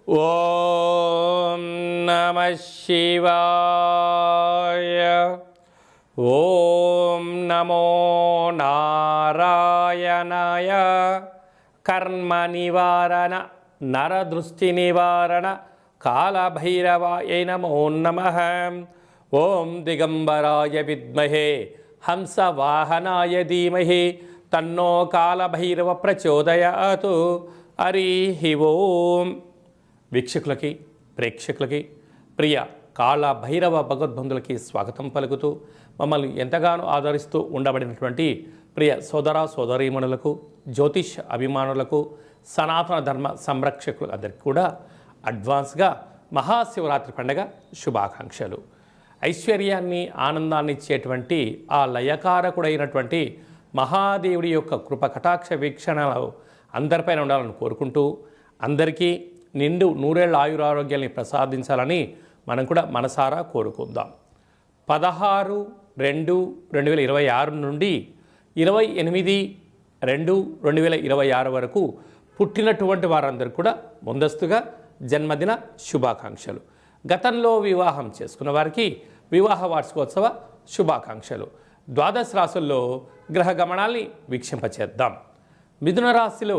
ఓం నమః శివాయ. ఓం నమో నారాయణాయ. కర్మ నివారణ నరదృష్టి నివారణ కాళభైరవాయ నమో నమః. ఓం దిగంబరాయ విద్మహే హంసవాహనాయ ధీమహి తన్నో కాళభైరవ ప్రచోదయాతు. హరి ఓం. వీక్షకులకి ప్రేక్షకులకి ప్రియ కాళభైరవ భగవద్బంధులకి స్వాగతం పలుకుతూ మమ్మల్ని ఎంతగానో ఆదరిస్తూ ఉండబడినటువంటి ప్రియ సోదర సోదరీమణులకు, జ్యోతిష్ అభిమానులకు, సనాతన ధర్మ సంరక్షకులు అందరికీ కూడా అడ్వాన్స్గా మహాశివరాత్రి పండుగ శుభాకాంక్షలు. ఐశ్వర్యాన్ని ఆనందాన్ని ఇచ్చేటువంటి ఆ లయకారకుడైనటువంటి మహాదేవుడి యొక్క కృప కటాక్ష వీక్షణలు అందరిపైన ఉండాలని కోరుకుంటూ అందరికీ నిండు నూరేళ్ల ఆయురారోగ్యాన్ని ప్రసాదించాలని మనం కూడా మనసారా కోరుకుందాం. 16/2/2026 నుండి 28/2/2026 వరకు పుట్టినటువంటి వారందరూ కూడా ముందస్తుగా జన్మదిన శుభాకాంక్షలు. గతంలో వివాహం చేసుకున్న వారికి వివాహ వార్షికోత్సవ శుభాకాంక్షలు. ద్వాదశ రాశుల్లో గ్రహ గమనాల్ని వీక్షింపచేద్దాం. మిథున రాశిలో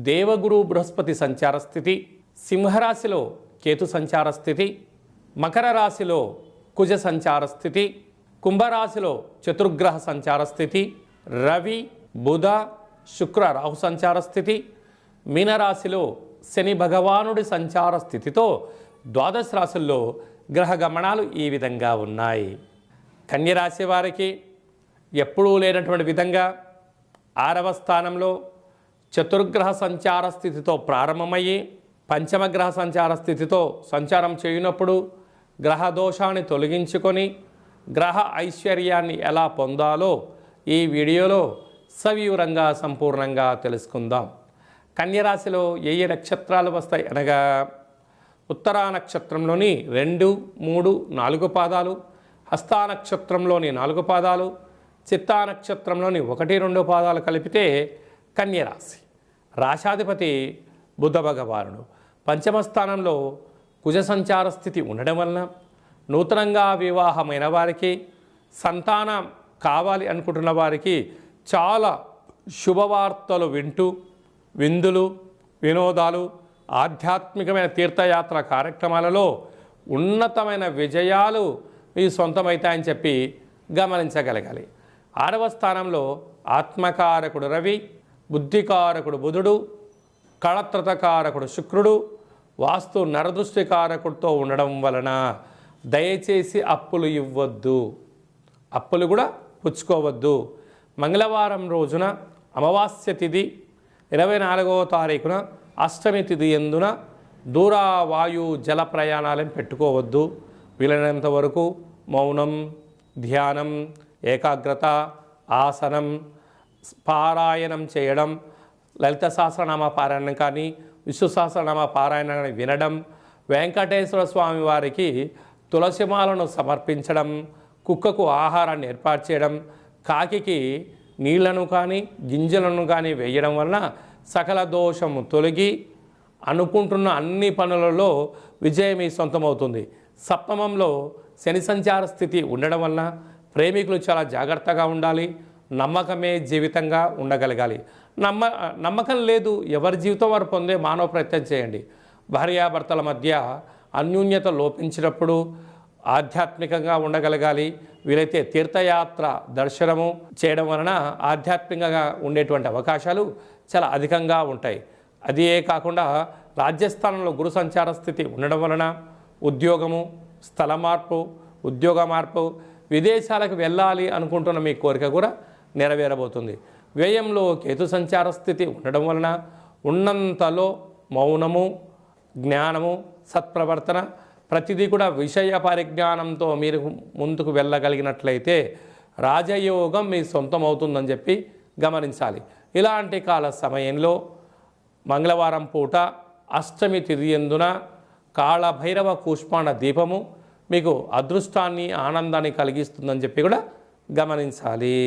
దేవగురు బృహస్పతి సంచార స్థితి, సింహరాశిలో కేతు సంచార స్థితి, మకర రాశిలో కుజ సంచార స్థితి, కుంభరాశిలో చతుర్గ్రహ సంచార స్థితి, రవి బుధ శుక్ర రాహు సంచార స్థితి, మీనరాశిలో శని భగవానుడి సంచార స్థితితో ద్వాదశ రాశుల్లో గ్రహ గమనాలు ఈ విధంగా ఉన్నాయి. కన్యరాశి వారికి ఎప్పుడూ లేనటువంటి విధంగా 6వ స్థానంలో చతుర్గ్రహ సంచార స్థితితో ప్రారంభమయ్యి పంచమగ్రహ సంచార స్థితితో సంచారం చేయనప్పుడు గ్రహ దోషాన్ని తొలగించుకొని గ్రహ ఐశ్వర్యాన్ని ఎలా పొందాలో ఈ వీడియోలో సవివరంగా సంపూర్ణంగా తెలుసుకుందాం. కన్యరాశిలో ఏ ఏ నక్షత్రాలు వస్తాయి అనగా ఉత్తరా నక్షత్రంలోని 2, 3, 4 పాదాలు, హస్తా నక్షత్రంలోని 4 పాదాలు, చిత్తా నక్షత్రంలోని 1, 2 పాదాలు కలిపితే కన్యరాశి. రాశాధిపతి బుధ భగవానుడు. పంచమ స్థానంలో కుజ సంచార స్థితి ఉండడం వలన నూతనంగా వివాహమైన వారికి, సంతానం కావాలి అనుకుంటున్న వారికి చాలా శుభవార్తలు వింటూ విందులు, వినోదాలు, ఆధ్యాత్మికమైన తీర్థయాత్ర కార్యక్రమాలలో ఉన్నతమైన విజయాలు మీ సొంతమవుతాయని చెప్పి గమనించగలగాలి. 6వ స్థానంలో ఆత్మకారకుడు రవి, బుద్ధికారకుడు బుధుడు, కళత్రతకారకుడు శుక్రుడు, వాస్తు నరదృష్టికారకుడితో ఉండడం వలన దయచేసి అప్పులు ఇవ్వద్దు, అప్పులు కూడా పుచ్చుకోవద్దు. మంగళవారం రోజున అమావాస్య తిథి 24వ తారీఖున అష్టమి తిథి ఎందున దూర వాయు జల ప్రయాణాలను పెట్టుకోవద్దు. వీలైనంత వరకు మౌనం, ధ్యానం, ఏకాగ్రత, ఆసనం, పారాయణం చేయడం, లలిత సహస్రనామ పారాయణం కానీ విష్ణు సహస్రనామ పారాయణాన్ని వినడం, వెంకటేశ్వర స్వామి వారికి తులసిమాలను సమర్పించడం, కుక్కకు ఆహారాన్ని ఏర్పాటు చేయడం, కాకికి నీళ్లను కానీ గింజలను కానీ వేయడం వలన సకల దోషము తొలగి అనుకుంటున్న అన్ని పనులలో విజయం మీ సొంతమవుతుంది. సప్తమంలో శని సంచార స్థితి ఉండడం వలన ప్రేమికులు చాలా జాగ్రత్తగా ఉండాలి. నమ్మకమే జీవితంగా ఉండగలగాలి. నమ్మకం లేదు, ఎవరి జీవితం వారు పొందే మానవ ప్రయత్నం చేయండి. భార్యాభర్తల మధ్య అన్యోన్యత లోపించినప్పుడు ఆధ్యాత్మికంగా ఉండగలగాలి. వీలైతే తీర్థయాత్ర దర్శనము చేయడం వలన ఆధ్యాత్మికంగా ఉండేటువంటి అవకాశాలు చాలా అధికంగా ఉంటాయి. అదే కాకుండా రాజ్యస్థానంలో గురు సంచార స్థితి ఉండడం వలన ఉద్యోగము, స్థల మార్పు, ఉద్యోగ మార్పు, విదేశాలకు వెళ్ళాలి అనుకుంటున్న మీ కోరిక కూడా నెరవేరబోతుంది. వ్యయంలో కేతు సంచార స్థితి ఉండడం వలన ఉన్నంతలో మౌనము, జ్ఞానము, సత్ప్రవర్తన, ప్రతిదీ కూడా విషయ పరిజ్ఞానంతో మీరు ముందుకు వెళ్ళగలిగినట్లయితే రాజయోగం మీ సొంతం అవుతుందని చెప్పి గమనించాలి. ఇలాంటి కాల సమయంలో మంగళవారం పూట అష్టమి తిథి ఎందున కాళభైరవ కూష్మాండ దీపము మీకు అదృష్టాన్ని, ఆనందాన్ని కలిగిస్తుందని చెప్పి కూడా గమనించాలి.